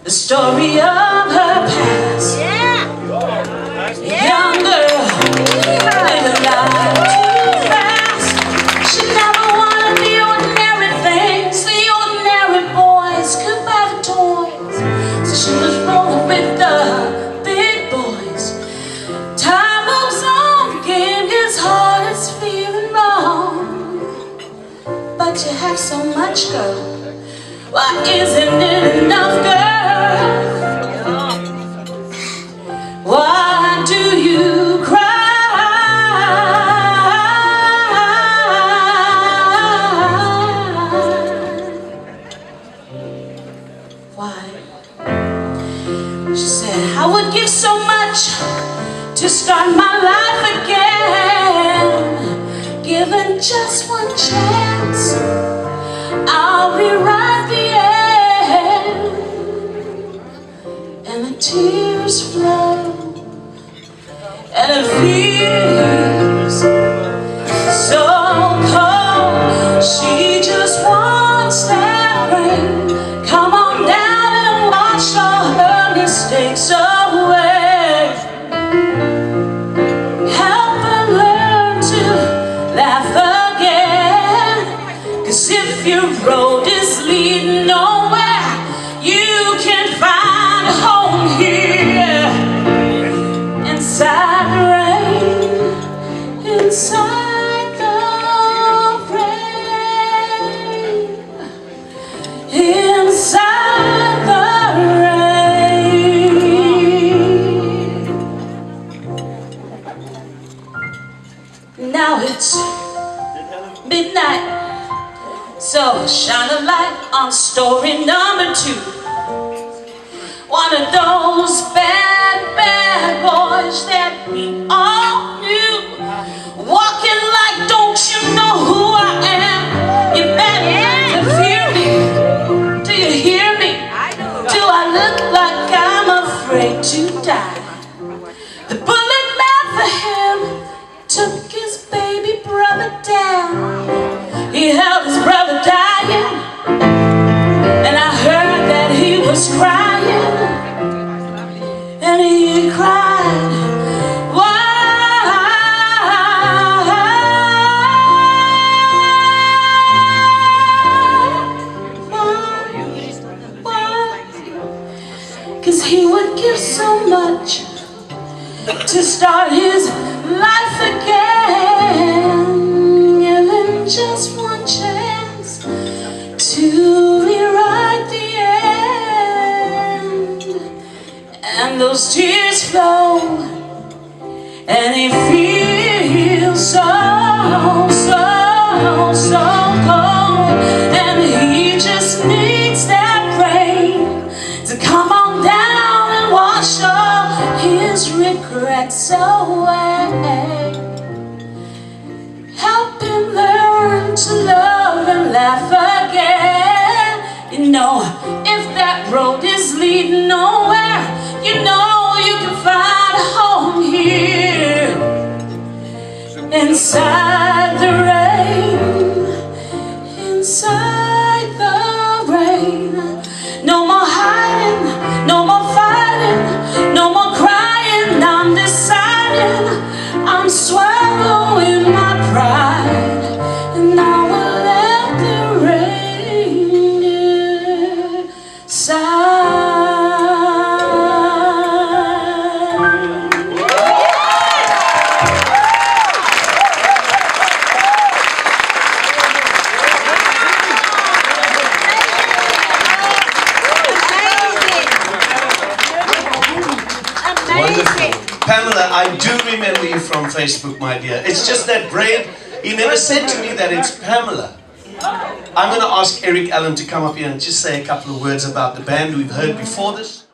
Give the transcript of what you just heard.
the story of her past. Young girl, living life too fast. She never wanted the ordinary things the ordinary boys could buy the toys. So she was rolling with the big boys. Time moves on, the game gets hard, it's feeling wrong. But you have so much, girl. Why isn't it enough, girl? Why do you cry? Why? She said, I would give so much to start my life again. Given just one chance, I'll rewrite the end. And the tears flow, and it feels so cold. She just wants that rain. Come on down and wash all her mistakes away. Help her learn to laugh again. 'Cause if your road is leading nowhere, you can find a home here. Inside the rain, inside the rain, inside the rain. Now it's midnight, so shine a light on story number 2. One of those bad boys that we all knew, walking like, don't you know who I am? You better to fear me. Do you hear me? Do I look like I'm afraid to die? The bullet left for him, took his baby brother down. He held his brother dying, and I heard that he was crying. And he cried, why? Why? 'Cause he would give so much to start his life again. Given just one chance to rewrite the end. And those tears flow, and he feels so cold. And he just needs that rain to come on down and wash all his regrets away. Help him learn to love and laugh again. You know, if that road is leading nowhere, you know you can find a home here. Inside the rain, inside the rain. No more hiding, no more fighting, no more crying. I'm deciding, I'm swallowing my pride, and I will let the rain decide. Pamela, I do remember you from Facebook, my dear. It's just that Braide, he never said to me that it's Pamela. I'm going to ask Eric Allen to come up here and just say a couple of words about the band we've heard before this.